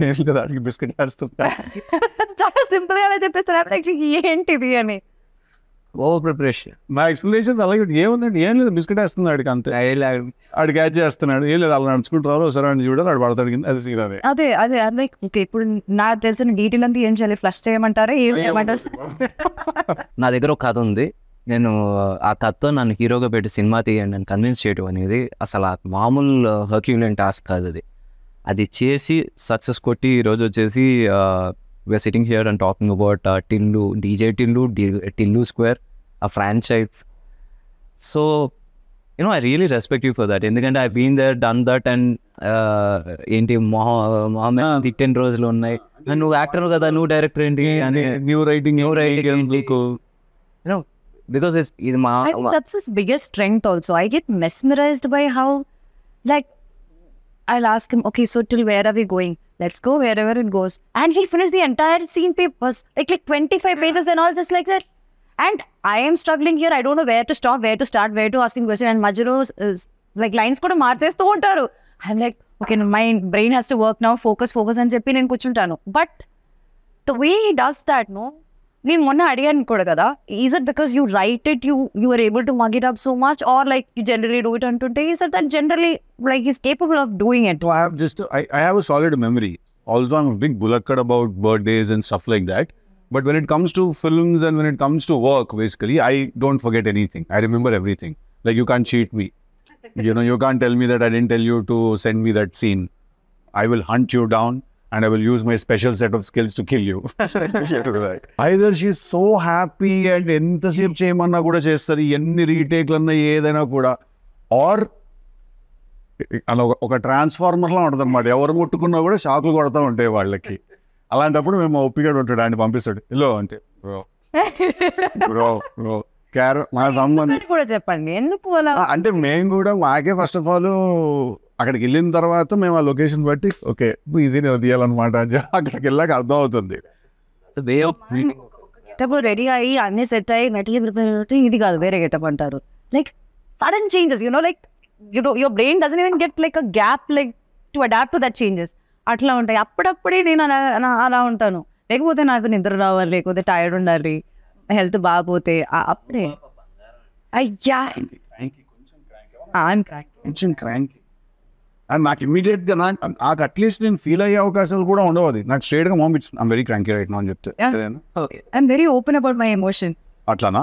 Speaker 2: నేను దానికి బిస్కెట్ వేస్తుంటా.
Speaker 3: చాలా సింపుల్ గానే చెప్పేస్తారు ఏంటిది అని.
Speaker 1: Over preparation.
Speaker 2: నా ఎక్స్ప్లెనేషన్స్ అలాగే ఏముందండి, ఏం లేదు బిస్కెట్ వేస్తున్నాడు ఆడికి అంతే. ఆడు క్యాచ్ చేస్తున్నాడు, ఏం లేదు అలా నడుచుకుంటారు సరే అని చూడాలి ఆడు పడతాడు కింద. అది సీన్
Speaker 3: అదే లైక్ ఓకే ఇప్పుడు నాకు తెలిసిన డీటెయిల్ అంతా ఏం చేయాలి, ఫ్లష్ చేయమంటారా ఏం చేయమంటారు?
Speaker 1: నా దగ్గర ఒక కథ ఉంది, నేను ఆ కథతో నన్ను హీరోగా పెట్టి సినిమా తీయండి అని కన్విన్స్ చేయడం అనేది అసలు మామూలు హర్క్యులియన్ టాస్క్ కాదు. అది చేసి సక్సెస్ కొట్టి ఈరోజు వచ్చేసి we're sitting here and talking about DJ TilluSquare, a franchise. So, you know, I really respect you for that. ఎందుకంటే I've been there, done that, and ఏంటి మొహమ్మద్ తిట్టిన రోజులు ఉన్నాయి. నువ్వు యాక్టర్ కదా, నువ్వు డైరెక్టర్ ఏంటి అని
Speaker 2: new writing
Speaker 1: you know, because it's
Speaker 3: that's his biggest strength also. I get mesmerized by how, like, I'll ask him, okay, so till where are we going? Let's go wherever it goes. And he'll finish the entire scene papers, like 25 pages and all just like that. And I am struggling here. I don't know where to stop, where to start, where to ask him question. And Majuro is like lines kuda marchestu untaru. I'm like, okay, my brain has to work now. Focus అని చెప్పి నేను కూర్చుంటాను. But the way he does that, no? నేను మొన్న అడిగాను కూడా కదా, is it because you write it, you are able to mug it up so much, or like you generally do it అంటుంటే is it that generally like is capable of doing it?
Speaker 2: I have a solid memory. Also, I'm a big bulakkad about birthdays and stuff like that. But when it comes to films and when it comes to work, basically, I don't forget anything. I remember everything. Like, you can't cheat me. You know, you can't tell me that I didn't tell you to send me that scene. I will hunt you down. And I will use my special set of skills to kill you. Either she's so happy and ఎంతసేపు చేయమన్నా కూడా చేస్తుంది, ఎన్ని రీటేక్లన్నా ఏదైనా కూడా, are అలా ఒక ట్రాన్స్ఫార్మర్లా ఉంటుంది అనమాట. ఎవరు ముట్టుకున్నా కూడా షాకులు కొడతా ఉంటాయి వాళ్ళకి. అలాంటప్పుడు మేము ఒప్పిగాడు ఉంటాడు, ఆయన పంపిస్తాడు ఇల్లో అంటే బ్రో మా సంబంధం
Speaker 3: కూడా చెప్పండి ఎందుకు అలా
Speaker 2: అంటే మేము కూడా మాకే ఫస్ట్ ఆఫ్ ఆల్ అక్కడికి వెళ్ళిన తర్వాత మేము ఆ లొకేషన్ బట్టి ఓకే ఈజీ నేను తీయాలన్నమాట అని అక్కడికి వెళ్ళాక అర్థం అవుతుంది.
Speaker 3: రెడీ అయ్యి అన్ని సెట్ అయ్యి మెటల్ ప్రిపేర్ ఇది కాదు వేరే గెటప్ అంటారు. Like sudden changes like your brain doesn't even get like a gap like to adapt to that changes. అట్లా ఉంటాయి. అప్పుడప్పుడే నేను అలా ఉంటాను. లేకపోతే నాకు నిద్ర రావాలి, లేకపోతే టైర్డ్ ఉండాలి, హెల్త్ బాగపోతే అప్పుడే అయ్యా
Speaker 2: కొంచెం క్రాంకీ. అండ్ నాకు ఇమీడియట్గా నాకు అట్లీస్ట్ నేను ఫీల్ అయ్యే అవకాశాలు కూడా ఉండవు. అది నాకు స్ట్రైట్గా పంపించింది I'm very cranky right now అని చెప్తే
Speaker 3: I'm very open about my emotion.
Speaker 2: అట్లానా?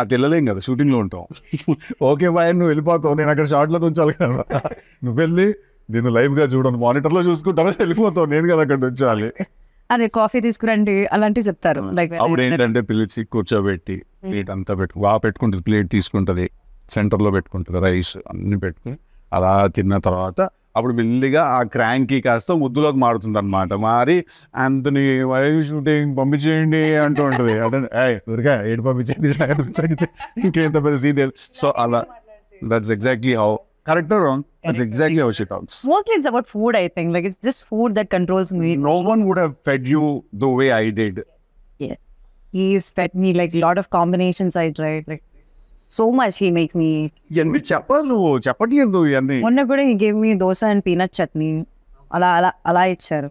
Speaker 2: అది వెళ్ళలేం కదా, షూటింగ్లో ఉంటాం. ఓకే బాయ్ నువ్వు వెళ్ళిపోతావు, నేను అక్కడ షార్ట్లో ఉంచాలి కదా, నువ్వు వెళ్ళి నేను లైవ్గా చూడను, మానిటర్లో చూసుకుంటాను, వెళ్ళిపోతావు, నేను కదా అక్కడ ఉంచాలి.
Speaker 3: అదే కాఫీ తీసుకురండి అలాంటివి చెప్తారు. లైక్
Speaker 2: అప్పుడు ఏంటంటే పిలిచి కూర్చోబెట్టి ప్లేట్ అంతా బాగా పెట్టుకుంటుంది, ప్లేట్ తీసుకుంటుంది, సెంటర్లో పెట్టుకుంటుంది, రైస్ అన్ని పెట్టుకుని అలా తిన్న తర్వాత అప్పుడు మెల్లిగా ఆ క్రాంకీ కాస్త ముద్దులోకి మారుతుంది అనమాట. మారి అంతని షూటింగ్ పంపించేయండి అంటూ ఉంటుంది. అంటే ఊరికా ఏడు పంపించేది ఇంకేంత పెద్ద సీరియల్. సో అలా that's exactly how correct or wrong? That's exactly how she talks.
Speaker 3: Mostly it's about food, I think. Like, it's just food that controls me.
Speaker 2: No one would have fed you the way I did.
Speaker 3: He's fed me like a lot of combinations I tried. Like so much he makes me eat.
Speaker 2: ఇవన్నీ చెప్పాలి నువ్వు చెప్పట్లేదు ఇవన్నీ.
Speaker 3: మొన్న కూడా he gave me dosa and peanut chutney. అలా ఇచ్చారు.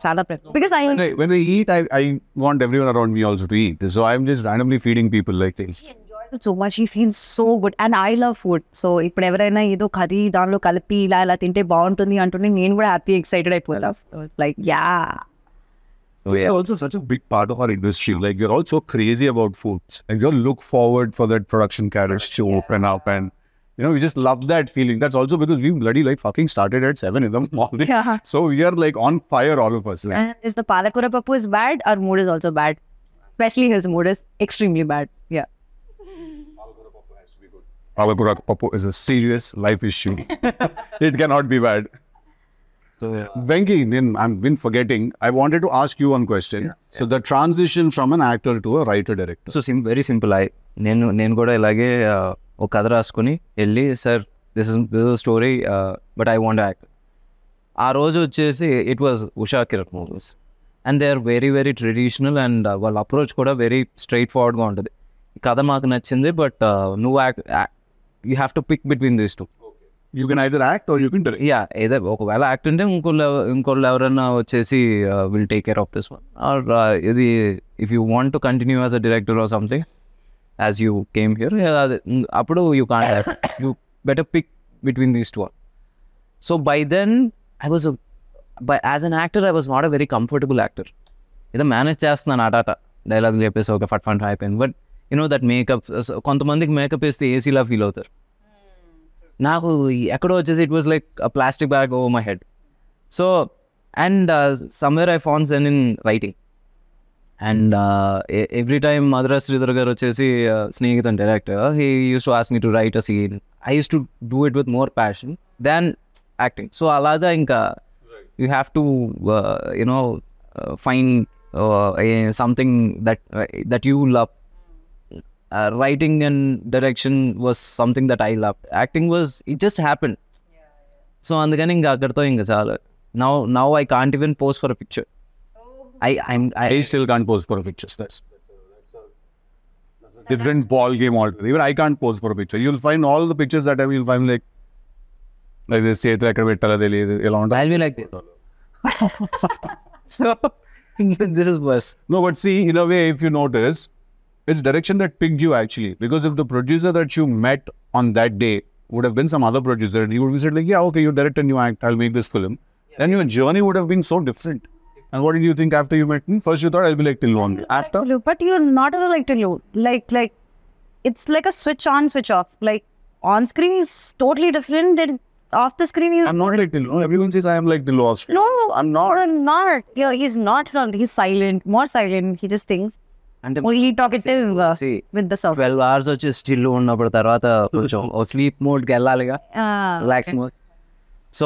Speaker 3: చాలా because
Speaker 2: when I eat, I want everyone around me also to eat. So I'm just randomly feeding people like this.
Speaker 3: he enjoys it so much. He feels so good and I love food. So ఇప్పుడు ఎవరైనా ఏదో curry దానిలో కలిపి ఇలా తింటే బాగుంటుంది అంటుంటే నేను కూడా హ్యాపీ ఎక్సైటెడ్ అయిపోతా. Like yeah.
Speaker 2: So yeah, also such a big part of our industry. Like you're also crazy about food. Like you look forward for that production carriage to open up, and you know we just love that feeling. That's also because we bloody like fucking started at 7 in the morning.
Speaker 3: Yeah.
Speaker 2: So we are like on fire, all of us. Like.
Speaker 3: And if the palakura pappu is bad, our mood is also bad. Especially his mood is extremely bad. Yeah.
Speaker 2: Palakura pappu is a serious life issue. It cannot be bad. So Venky, I've been forgetting. I wanted to ask you one question. So the transition from an actor to a writer director.
Speaker 1: So very simple. నేను కూడా ఇలాగే ఒక కథ రాసుకుని వెళ్ళి sir this is story but I want act. ఆ రోజు వచ్చేసి it was Usha Kiran movies and they are very very traditional and వాళ్ళ అప్రోచ్ కూడా వెరీ స్ట్రైట్ ఫార్వర్డ్గా ఉంటుంది. ఈ కథ మాకు నచ్చింది బట్ నువ్వు you have to pick between these two.
Speaker 2: You can either act or you can direct.
Speaker 1: Yeah ఏదో ఒకవేళ యాక్ట్ ఉంటే ఇంకోళ్ళు ఎవరైనా వచ్చేసి will take care of this one or ఇది if you want to continue as a director or something as you came here అప్పుడు you can't act. You better pick between these two. So by then I was as an actor I was not a very comfortable actor. ఏదో manage చేస్తున్నాను ఆటాట dialogue చెప్పేసి ఒక ఫట్ అయిపోయింది. But you know that makeup కొంతమందికి makeup వేస్తే ఏసీలా ఫీల్ అవుతారు. నాకు ఎక్కడో వచ్చేసి it was like plastic bag over my head. So and somewhere I found sense in writing and every time Madhura Sridhar garu వచ్చేసి స్నేహితుడు director he used to ask me to write a scene. I used to do it with more passion than acting. So అలాగా ఇంకా you have to you know find something that you love. Writing and direction was something that I loved. Acting was, it just happened. So అందుకని ఇంకా అక్కడితో ఇంకా చాలా. Now I can't even pose for a picture. I
Speaker 2: still can't pose for a picture. That's a different ball game altogether. Even I can't pose for a picture. You'll find all the pictures that I will find like this చేతులు ఎక్కడ పెట్టాలో తెలియదు ఎలా ఉంటుంది.
Speaker 1: I'll be like this. So this is worse.
Speaker 2: No, but see, in a way, if you notice, it's direction that picked you actually. Because if the producer that you met on that day would have been some other producer, and he would have said like, yeah, okay, you direct and you act, I'll make this film. Then your journey would have been so different. And what did you think after you met me? First you thought I'll be like Tillu only. After?
Speaker 3: But you're not like Tillu. Like it's like a switch on, switch off. Like on screen is totally different than off the screen is...
Speaker 2: I'm not like Tillu. Everyone says I am like Tillu off screen.
Speaker 3: No,
Speaker 2: I'm not.
Speaker 3: Not. Yeah, he's not. He's silent. More silent. He just thinks.
Speaker 1: అంటే
Speaker 3: he talkative with the sound.
Speaker 1: 12 hours వచ్చి still ఉన్నప్పుడు తర్వాత కొంచెం sleep మోడ్కి వెళ్ళాలిగా, relax mode. So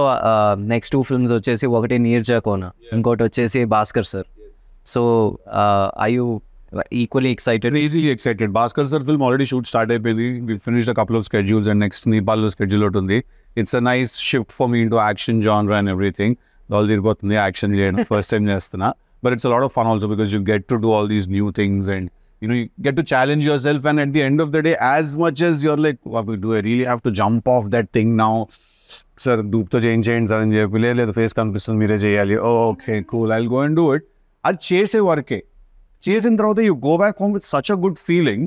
Speaker 1: next 2 films వచ్చేసి ఒకటి నీర్జా కోన, ఇంకోటి వచ్చేసి Bhaskar sir. So I you equally excited?
Speaker 2: Easily excited. Bhaskar sir film already shoot start అయిపోయింది. We finished a couple of schedules and next Nepal schedule ఒకటి ఉంది. It's a nice shift for me into action genre and everything. All తిరిగిపోతుంది action చేయడం first time చేస్తున్నా. But it's a lot of fun also because you get to do all these new things and you know you get to challenge yourself, and at the end of the day, as much as you're like, do I really have to jump off that thing now? Sir, doopto change sir and the face కనిపిస్తుంది మీరే చేయాలి. Oh, okay, cool, I'll go and do it. అది చేసే వరకే. చేసిన తర్వాత you go back home with such a good feeling.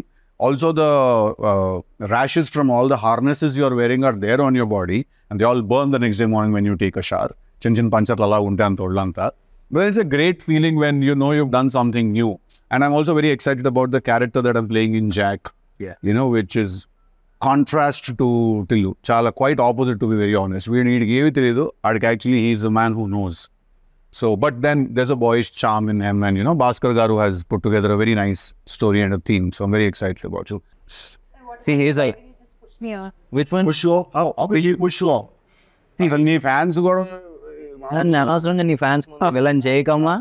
Speaker 2: Also the rashes from all the harnesses you're wearing are there on your body and they all burn the next day morning when you take a shower. Chin పంచర్లు అలా ఉంటాయి అంత ఒళ్ళంతా. But it's a great feeling when you know you've done something new. And I'm also very excited about the character that I'm playing in Jack.
Speaker 1: Yeah.
Speaker 2: You know, which is contrast to Tillu. Chala quite opposite, to be very honest. We need to give it actually he's a man who knows. So, but then there's a boyish charm in him, and you know, Bhaskar Garu has put together a very nice story and a theme. So I'm very excited about you.
Speaker 1: See, he's like, which one?
Speaker 2: Push you off? How will you push you off? See, when your fans go
Speaker 1: నన్ను అనవసరంగా నీ fans villain చేయకమ్మా.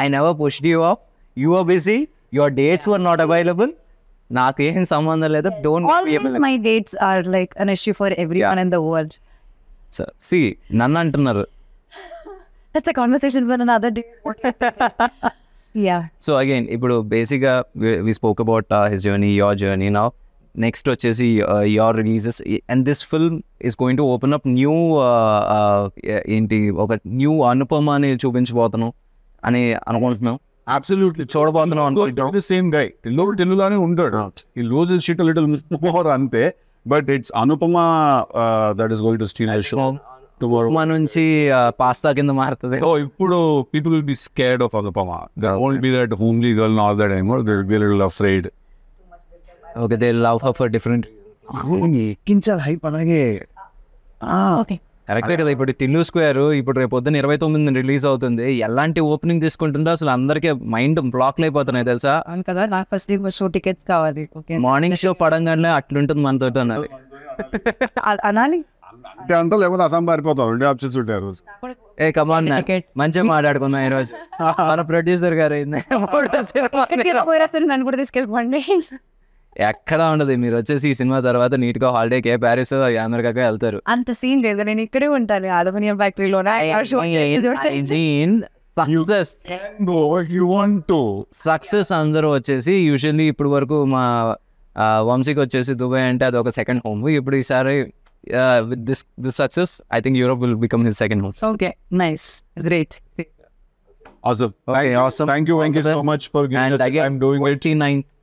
Speaker 1: I never pushed you up. You are busy, your dates were not available. నాకు ఏం సంబంధం లేదు.
Speaker 3: Always my dates are like an issue for everyone in the world.
Speaker 1: So, see, నన్ను అంటున్నారు.
Speaker 3: That's a conversation for another day. Yeah.
Speaker 1: So again ఇప్పుడు బేసిక్గా we spoke about his journey, your journey. Now next వచ్చేసి your releases and this film is going to open up new ఏంటి ఒక new Anupama అని చూపించబోతున్నాం అని అనుకుంటున్నాం.
Speaker 2: Absolutely.
Speaker 1: చూడబోతున్నాం అనుకుంటున్నాం.
Speaker 2: The same guy. తెలుగులానే ఉంటాడు. He loses shit a little more అంతే. But it's Anupama that is going to steal the show tomorrow.
Speaker 1: Anupama నుంచి పాస్తా కింద మారుతుంది.
Speaker 2: Oh, ఇప్పుడు people will be scared of Anupama. There won't be that homely girl and all that anymore. They will be a little afraid.
Speaker 1: Okay, they love her for different reasons.
Speaker 2: ఎక్కించాలి hype అలాగే.
Speaker 3: Okay.
Speaker 1: కరెక్టే కదా. ఇప్పుడు Tillu square ఇప్పుడు రేపు పొద్దున్న 29 release అవుతుంది. ఎలాంటి ఓపెనింగ్ తీసుకుంటుందో అసలు అందరికీ మైండ్ బ్లాక్లు అయిపోతున్నాయి తెలుసా.
Speaker 3: అవును కదా, నాకు ఫస్ట్ షో టికెట్స్ కావాలి.
Speaker 1: మార్నింగ్ షో పడంగానే అట్లుంటుంది మనతో అన్నది.
Speaker 3: అనాలి
Speaker 2: అంటే అంతా లేకపోతే అసం పారిపోతాం. 2 ఆప్షన్స్ ఉంటాయి రోజు.
Speaker 1: ఏ కమాన్ మంచిగా మాట్లాడుకుందాం ఈ రోజు. మన ప్రొడ్యూసర్ గారు
Speaker 3: నన్ను కూడా తీసుకెళ్ళిపోండి.
Speaker 1: ఎక్కడ ఉండదు. మీరు వచ్చేసి ఈ సినిమా తర్వాత నీట్ గా హాలిడేకి ప్యారిస్ అమెరికాకి వెళ్తారు.
Speaker 3: అంత సీన్ లేదు, నేను ఇక్కడే ఉంటాను అల్యూమినియం ఫ్యాక్టరీలో.
Speaker 1: సక్సెస్ అందరూ వచ్చేసి యూజువల్లీ ఇప్పుడు వరకు మా వంశీకి వచ్చేసి దుబాయ్ అంటే అది ఒక సెకండ్ హోమ్. ఇప్పుడు ఈసారి with this success, I think Europe will become his second home.
Speaker 3: Okay, nice, great.
Speaker 2: Awesome.
Speaker 1: Okay, awesome.
Speaker 2: Thank you so much for giving
Speaker 1: and
Speaker 2: us
Speaker 1: again,
Speaker 2: time doing it.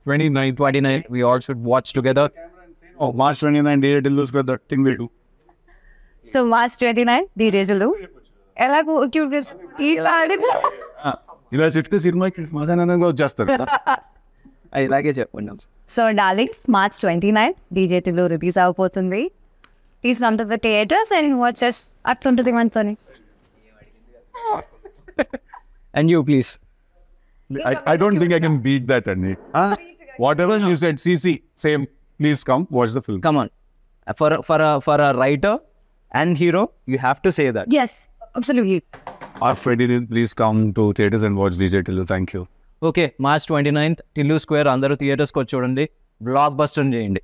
Speaker 1: 29, we all should watch together.
Speaker 2: Oh, March 29, day TilluSquare, that thing we do.
Speaker 3: So March 29, the resolu. ఎలాగో
Speaker 2: ఇలా చెప్తే సినిమాకి సమాధానంగా వచ్చేస్తారు.
Speaker 1: ఇలాగే చెప్పండి.
Speaker 3: So darlings, March 29 DJ Tillu release అవబోతుంది. Please come to the theaters and watch us అట్లుంటుంది మనతోని.
Speaker 1: And you please.
Speaker 2: I don't think I can beat that, Andy. Whatever you said, CC, same. Please come, watch the film.
Speaker 1: Come on. For a writer and hero, you have to say that.
Speaker 3: Yes, absolutely.
Speaker 2: Our Friday, please come to theaters and watch DJ Tillu. Thank you.
Speaker 1: Okay, March 29th, TilluSquare అందరూ థియేటర్స్కి వచ్చి చూడండి. Block buster చేయండి.